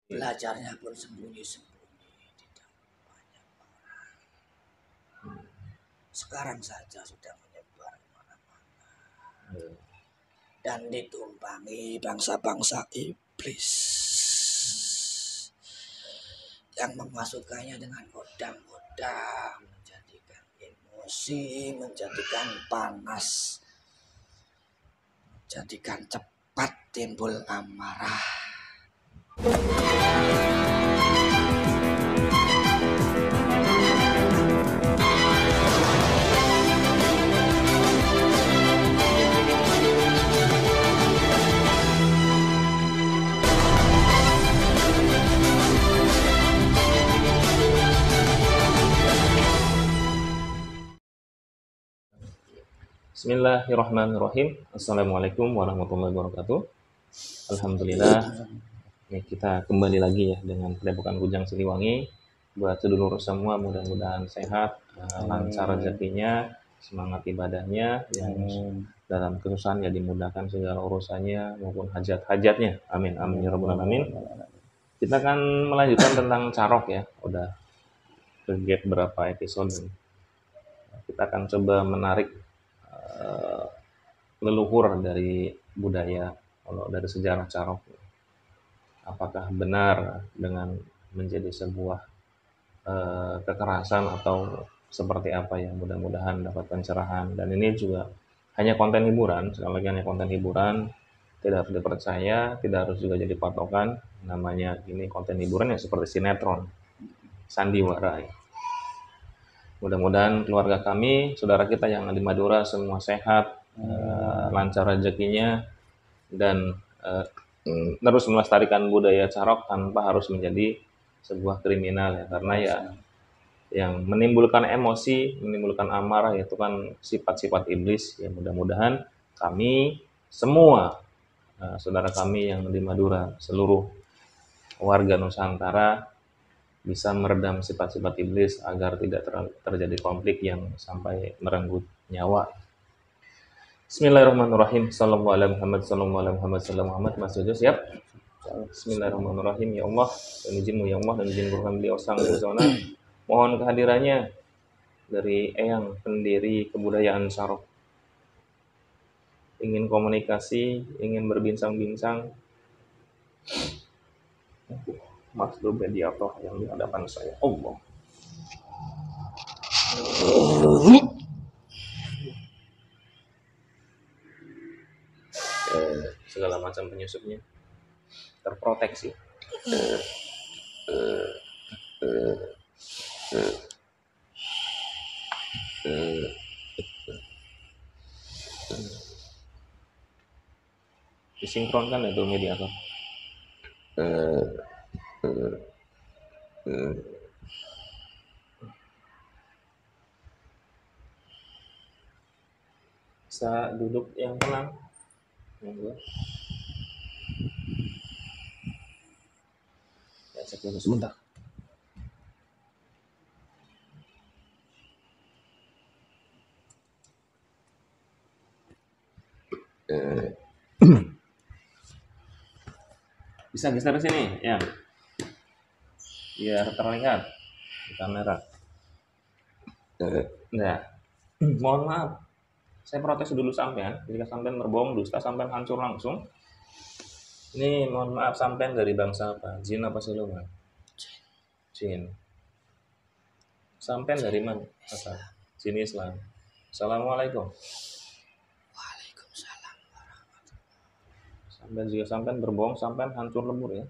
Belajarnya pun sembunyi-sembunyi, tidak banyak orang. Sekarang saja sudah menyebar kemana-mana dan ditumpangi bangsa-bangsa iblis yang memasukkannya dengan kodam-kodam, menjadikan emosi, menjadikan panas, menjadikan cepat timbul amarah. Bismillahirrahmanirrahim. Assalamualaikum warahmatullahi wabarakatuh. Alhamdulillah, kita kembali lagi ya dengan Padepokan Kujang Siliwangi. Buat sedulur semua mudah-mudahan sehat, lancar rezekinya, semangat ibadahnya, yang dalam kesusahan ya dimudahkan segala urusannya maupun hajat-hajatnya. Amin amin ya rabbal alamin. Kita akan melanjutkan tentang carok ya. Udah ke-gap berapa episode. Kita akan coba menarik leluhur dari budaya, kalau dari sejarah carok, apakah benar dengan menjadi sebuah kekerasan atau seperti apa ya. Mudah-mudahan dapat pencerahan. Dan ini juga hanya konten hiburan, sekali lagi hanya konten hiburan, tidak harus dipercaya, tidak harus juga jadi patokan. Namanya ini konten hiburan ya, seperti sinetron, sandiwara ya. Mudah-mudahan keluarga kami, saudara kita yang di Madura semua sehat, lancar rezekinya, dan terus melestarikan budaya carok tanpa harus menjadi sebuah kriminal ya. Karena ya yang menimbulkan emosi, menimbulkan amarah itu kan sifat-sifat iblis ya. Mudah-mudahan kami semua, saudara kami yang di Madura, seluruh warga Nusantara bisa meredam sifat-sifat iblis agar tidak terjadi konflik yang sampai merenggut nyawa. Bismillahirrahmanirrahim. Sallallahu alaihi Muhammad, sallallahu alaihi Muhammad, sallallahu Muhammad. Mas Jojo siap? Bismillahirrahmanirrahim. Ya Allah, dan izinmu ya Allah, dan izin Quran beliau sang pesona. Mohon kehadirannya dari Eyang, pendiri kebudayaan Carok. Ingin komunikasi, ingin berbincang-bincang. Mas mediator yang di hadapan saya. Allah. Segala macam penyusupnya terproteksi. Disinkronkan itu mediator. Bisa duduk yang tenang. Ya, cek dulu sebentar. Bisa geser sini ya, biar terlihat di kamera. Nah, mohon maaf, saya protes dulu sampean. Jika sampean berbohong dusta, sampean hancur langsung. Ini mohon maaf, sampean dari bangsa apa? Jin apa siluman? Jin. Sampean dari mana? Asal. Jin Islam. Assalamualaikum. Waalaikumsalam warahmatullahi. Sampean jika sampean berbohong, sampean hancur lebur ya.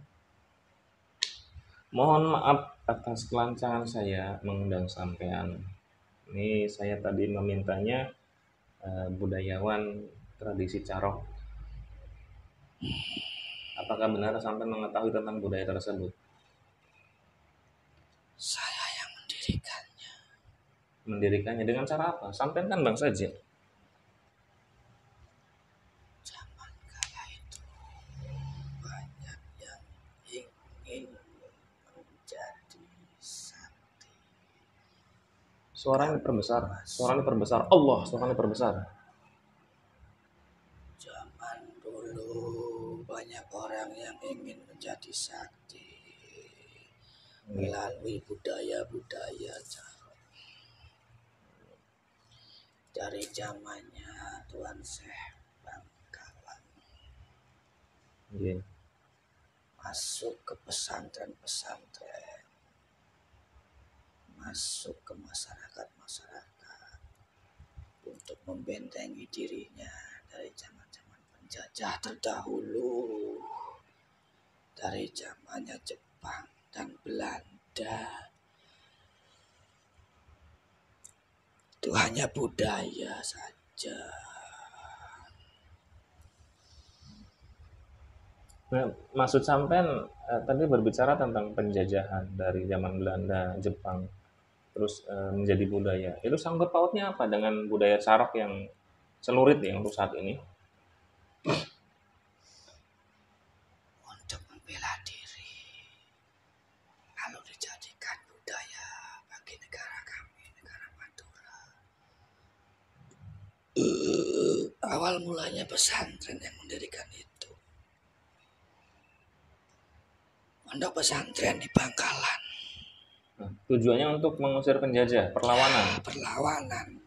Mohon maaf atas kelancangan saya mengundang sampean. Ini saya tadi memintanya budayawan tradisi carok. Apakah benar sampean mengetahui tentang budaya tersebut? Saya yang mendirikannya. Mendirikannya dengan cara apa? Sampean kan bangsa Jin. Zaman kala itu banyak yang ingin menjadi sakti. Suaranya perbesar. Allah, suaranya perbesar. Zaman dulu banyak orang yang ingin menjadi sakti. melalui budaya-budaya Carok. Dari zamannya Tuan Syekh Bangkalan Nggih. masuk ke pesantren-pesantren, masuk ke masyarakat-masyarakat untuk membentengi dirinya dari zaman-zaman penjajah terdahulu, dari zamannya Jepang dan Belanda. Itu hanya budaya saja. Nah, maksud sampean tadi berbicara tentang penjajahan dari zaman Belanda, Jepang, terus menjadi budaya. Itu sangkut pautnya apa dengan budaya Carok yang celurit ya untuk saat ini? Untuk membela diri, lalu dijadikan budaya bagi negara kami, negara Madura. Awal mulanya pesantren yang mendirikan itu. Pondok pesantren di Bangkalan. Nah, tujuannya untuk mengusir penjajah, perlawanan. Perlawanan.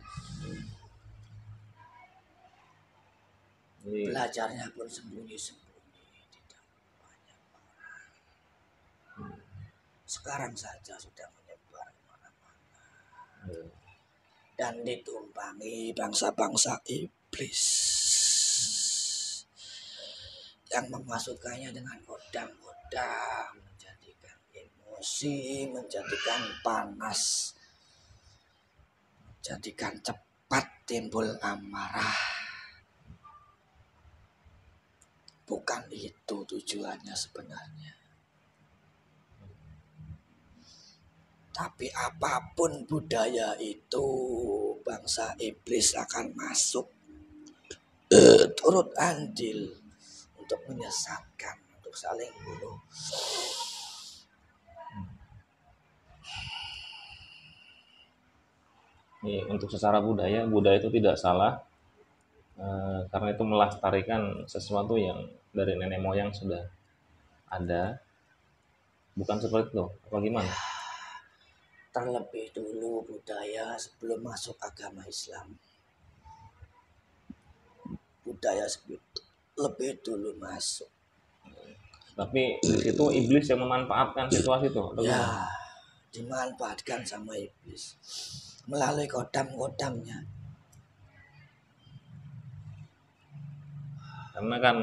Jadi, Belajarnya pun sembunyi-sembunyi, tidak banyak orang. Sekarang saja sudah menyebar kemana-mana dan ditumpangi bangsa-bangsa iblis yang memasukkannya dengan kodam-kodam, menjadikan emosi, menjadikan panas, menjadikan cepat timbul amarah. Bukan itu tujuannya sebenarnya. Tapi apapun budaya itu, bangsa iblis akan masuk turut andil untuk menyesatkan, untuk saling bunuh. untuk secara budaya itu tidak salah karena itu melestarikan sesuatu yang dari nenek moyang sudah ada. Bukan seperti itu, apa gimana? Terlebih dulu budaya sebelum masuk agama Islam. Budaya lebih dulu masuk. Tapi di situ iblis yang memanfaatkan situasi itu, atau Ya, gimana? dimanfaatkan sama iblis melalui kodam-kodamnya. Karena kan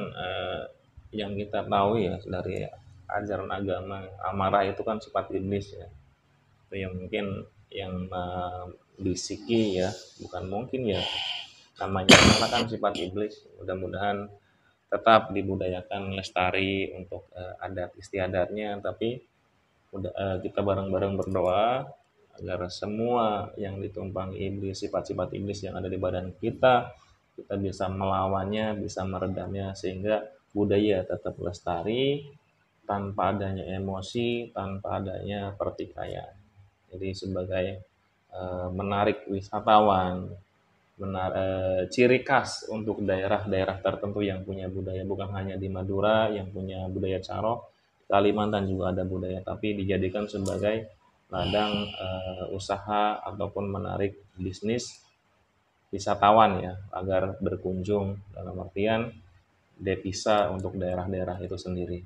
yang kita tahu ya dari ajaran agama, amarah itu kan sifat iblis ya. Itu yang mungkin yang membisiki ya, bukan mungkin ya, namanya amarah kan sifat iblis. Mudah-mudahan tetap dibudayakan lestari untuk adat istiadatnya, tapi kita bareng-bareng berdoa agar semua yang ditumpangi iblis, sifat-sifat iblis yang ada di badan kita bisa melawannya, bisa meredamnya, sehingga budaya tetap lestari tanpa adanya emosi, tanpa adanya pertikaian. Jadi sebagai menarik wisatawan, ciri khas untuk daerah-daerah tertentu yang punya budaya, bukan hanya di Madura yang punya budaya Carok, Kalimantan juga ada budaya, tapi dijadikan sebagai ladang usaha ataupun menarik bisnis wisatawan ya, agar berkunjung, dalam artian devisa untuk daerah-daerah itu sendiri.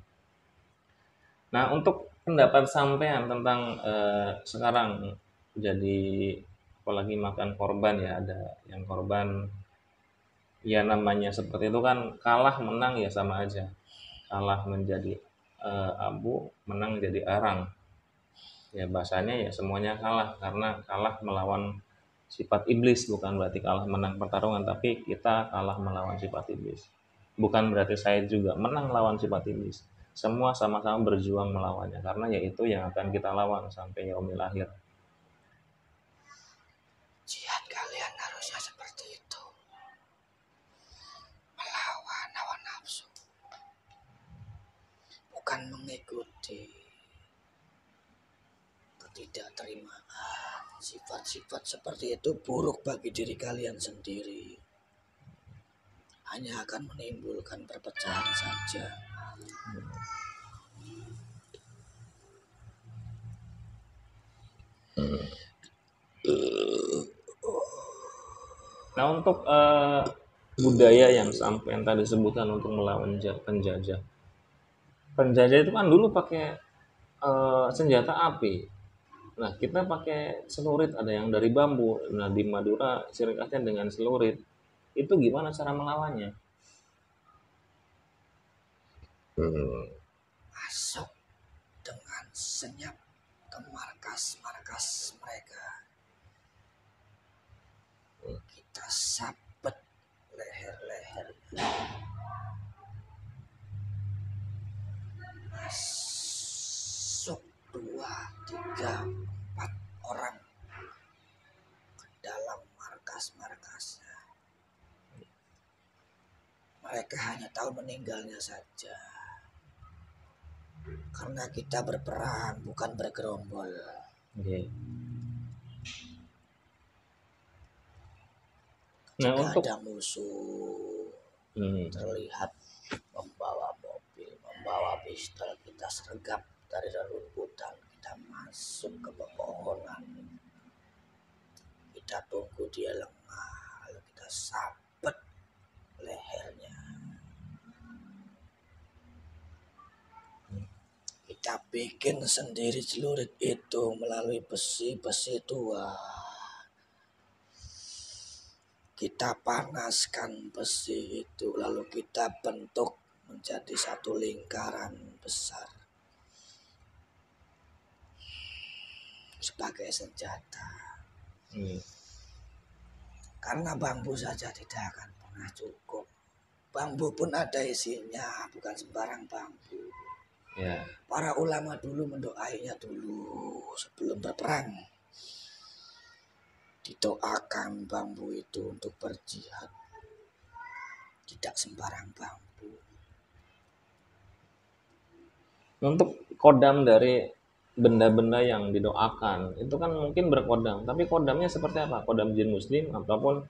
Nah, untuk pendapat sampean tentang sekarang jadi apalagi makan korban ya, ada yang korban ya, namanya seperti itu kan, kalah menang ya sama aja. Kalah menjadi abu, menang jadi arang. Ya bahasanya ya semuanya kalah, karena kalah melawan sifat iblis, bukan berarti kalah menang pertarungan, tapi kita kalah melawan sifat iblis. Bukan berarti saya juga menang lawan sifat iblis. Semua sama-sama berjuang melawannya, karena yaitu yang akan kita lawan sampai yaumil akhir. Jihad kalian harusnya seperti itu. Melawan hawa nafsu. Bukan mengikuti ketidakterimaan. Sifat-sifat seperti itu buruk bagi diri kalian sendiri. Hanya akan menimbulkan perpecahan saja. Nah, untuk budaya yang sampai yang tadi sebutkan untuk melawan penjajah. Penjajah itu kan dulu pakai senjata api. Nah, kita pakai celurit, ada yang dari bambu. Nah, di Madura ciri khasnya dengan celurit. Itu gimana cara melawannya? Masuk dengan senyap ke markas-markas mereka. Kita sabet leher-lehernya. Masuk 2, 3, 4 orang ke dalam markas-markasnya. Mereka hanya tahu meninggalnya saja. Karena kita berperang, bukan bergerombol. Oke. Nah, Jika untuk ada musuh terlihat membawa mobil, membawa pistol, kita sergap dari rerumputan, kita masuk ke pepohonan, kita tunggu dia lengah, lalu kita sabet lehernya. Kita bikin sendiri celurit itu melalui besi-besi tua. Kita panaskan besi itu, lalu kita bentuk menjadi satu lingkaran besar sebagai senjata. Karena bambu saja tidak akan pernah cukup. Bambu pun ada isinya, bukan sembarang bambu. Ya. Para ulama dulu mendoainya dulu sebelum berperang. Didoakan bambu itu untuk berjihad. Tidak sembarang bambu. Untuk kodam dari benda-benda yang didoakan itu kan mungkin berkodam, tapi kodamnya seperti apa? Kodam jin muslim ataupun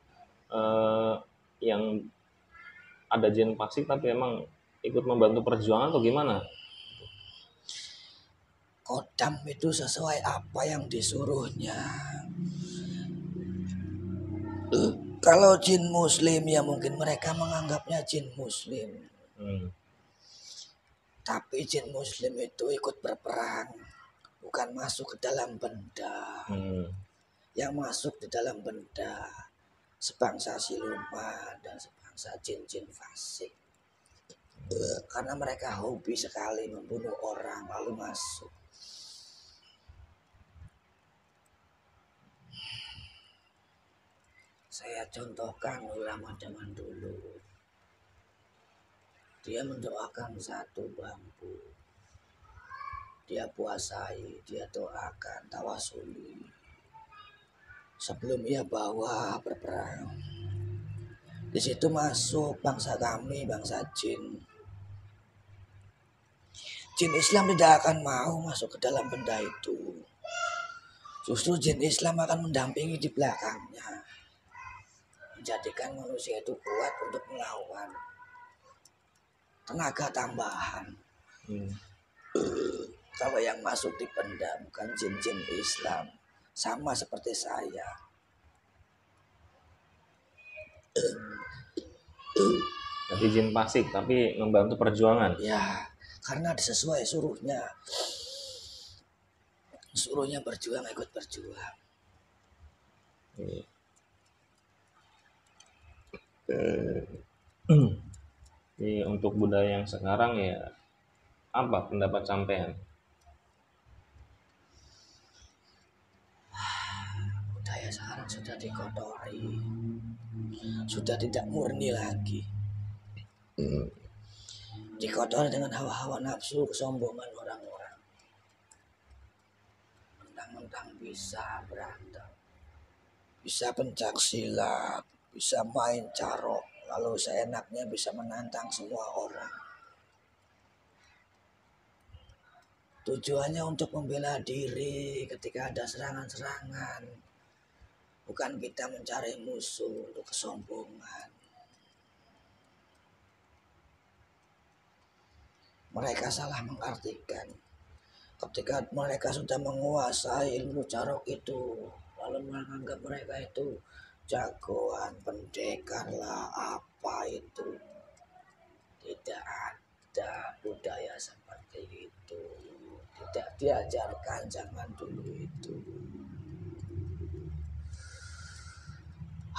yang ada jin fasik tapi emang ikut membantu perjuangan atau gimana? Kodam itu sesuai apa yang disuruhnya. Kalau jin muslim ya mungkin mereka menganggapnya jin muslim. Tapi jin muslim itu ikut berperang, bukan masuk ke dalam benda. Yang masuk di dalam benda sebangsa siluman dan sebangsa jin-jin fasik. Karena mereka hobi sekali membunuh orang lalu masuk. Saya contohkan ulama zaman dulu. Dia mendoakan satu bambu. Dia puasai, dia doakan, tawasuli. Sebelum ia bawa berperang. Di situ masuk bangsa kami, bangsa jin. Jin Islam tidak akan mau masuk ke dalam benda itu. Justru jin Islam akan mendampingi di belakangnya. Menjadikan manusia itu kuat untuk melawan. Tenaga tambahan. Kalau yang masuk di benda bukan jin-jin Islam. Sama seperti saya. Jadi jin fasik tapi membantu perjuangan. Ya, karena sesuai suruhnya. Suruhnya berjuang, ikut berjuang. Jadi untuk budaya yang sekarang ya apa pendapat sampean? Budaya sekarang sudah dikotori, sudah tidak murni lagi. Dikotori dengan hawa-hawa nafsu, kesombongan orang-orang. Mentang-mentang bisa berantem, bisa pencak silat, bisa main carok, lalu seenaknya bisa menantang semua orang. Tujuannya untuk membela diri ketika ada serangan-serangan. Bukan kita mencari musuh untuk kesombongan. Mereka salah mengartikan. Ketika mereka sudah menguasai ilmu carok itu, lalu menganggap mereka itu jagoan, pendekar lah, apa itu. Tidak ada budaya seperti itu. Tidak diajarkan zaman dulu itu.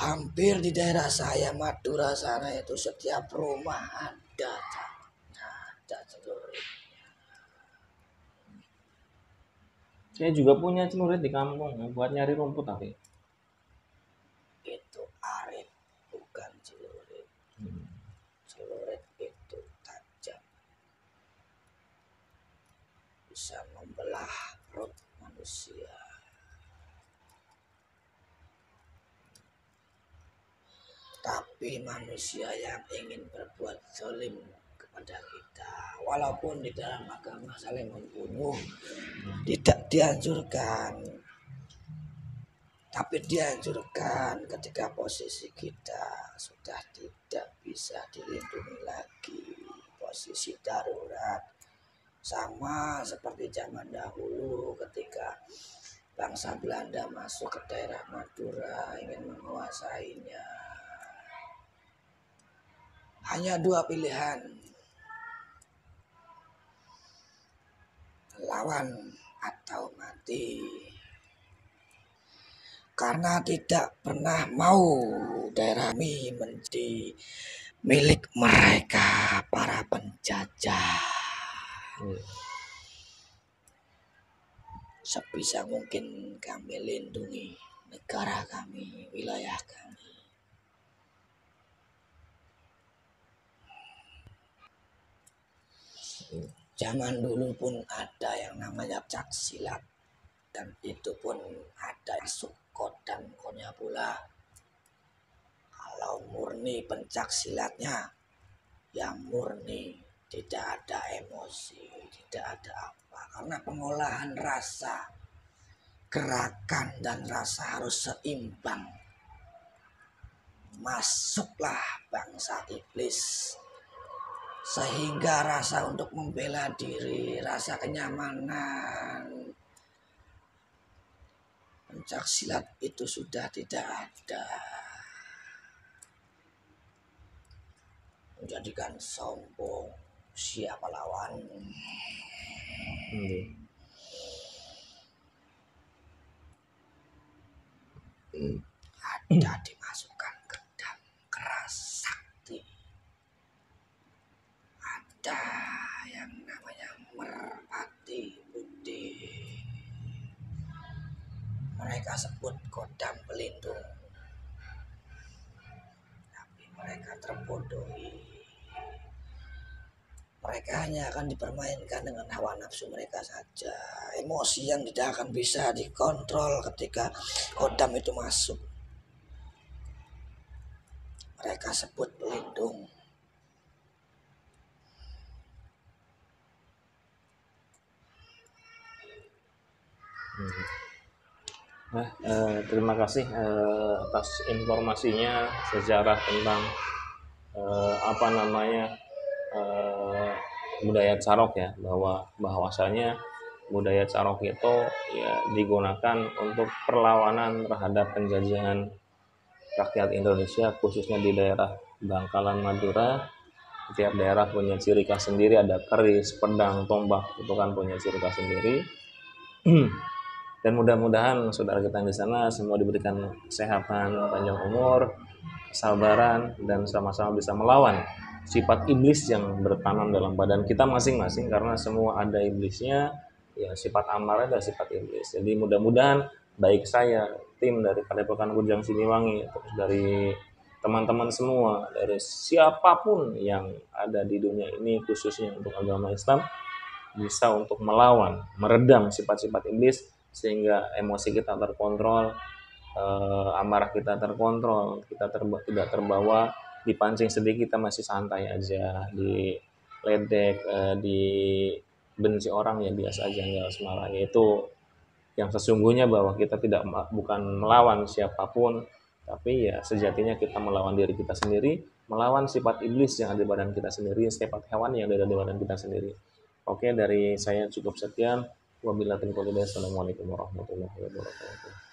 Hampir di daerah saya Madura sana itu setiap rumah ada celurit. Saya juga punya celurit di kampung buat nyari rumput tapi. Itu arit, bukan celurit. Celurit itu tajam, bisa membelah perut manusia. Tapi manusia yang ingin berbuat zalim kepada kita, walaupun di dalam agama saling membunuh tidak dianjurkan, tapi dianjurkan ketika posisi kita sudah tidak bisa dilindungi lagi, posisi darurat, sama seperti zaman dahulu ketika bangsa Belanda masuk ke daerah Madura ingin menguasainya. Hanya dua pilihan, lawan atau mati. Karena tidak pernah mau daerah ini menjadi milik mereka para penjajah. Sebisa mungkin kami lindungi negara kami, wilayah kami. Zaman dulu pun ada yang namanya pencaksilat, dan itu pun ada masuk kodamnya pula. Kalau murni pencaksilatnya, yang murni, tidak ada emosi, tidak ada apa, karena pengolahan rasa, gerakan dan rasa harus seimbang. Masuklah bangsa iblis, sehingga rasa untuk membela diri, rasa kenyamanan, pencaksilat itu sudah tidak ada. Menjadikan sombong siapa lawan. Ada dimasukkan ke dalam keras sakti. Ada yang namanya merpati putih. Mereka sebut kodam pelindung, tapi mereka terbodohi. Mereka hanya akan dipermainkan dengan hawa nafsu mereka saja. Emosi yang tidak akan bisa dikontrol ketika kodam itu masuk. Mereka sebut pelindung. Nah, terima kasih atas informasinya, sejarah tentang budaya Carok ya, bahwasanya budaya Carok itu ya digunakan untuk perlawanan terhadap penjajahan rakyat Indonesia, khususnya di daerah Bangkalan Madura. Setiap daerah punya ciri khas sendiri, ada keris, pedang, tombak, itu kan punya ciri khas sendiri. Dan mudah-mudahan saudara kita di sana semua diberikan kesehatan, panjang umur, kesabaran, dan sama-sama bisa melawan sifat iblis yang bertanam dalam badan kita masing-masing, karena semua ada iblisnya. Ya, sifat amarah adalah sifat iblis. Jadi mudah-mudahan baik saya, tim dari Padepokan Kujang Siliwangi, terus dari teman-teman semua, dari siapapun yang ada di dunia ini, khususnya untuk agama Islam, bisa untuk melawan, meredam sifat-sifat iblis, sehingga emosi kita terkontrol, amarah kita terkontrol, kita tidak terbawa, dipancing sedikit kita masih santai aja, diledek, dibenci orang ya biasa aja, nggak harus marah. Yaitu yang sesungguhnya bahwa kita bukan melawan siapapun, tapi ya sejatinya kita melawan diri kita sendiri, melawan sifat iblis yang ada di badan kita sendiri, sifat hewan yang ada di badan kita sendiri. Oke, dari saya cukup sekian. Wabillahi taufiq wal hidayah. Assalamualaikum warahmatullahi wabarakatuh.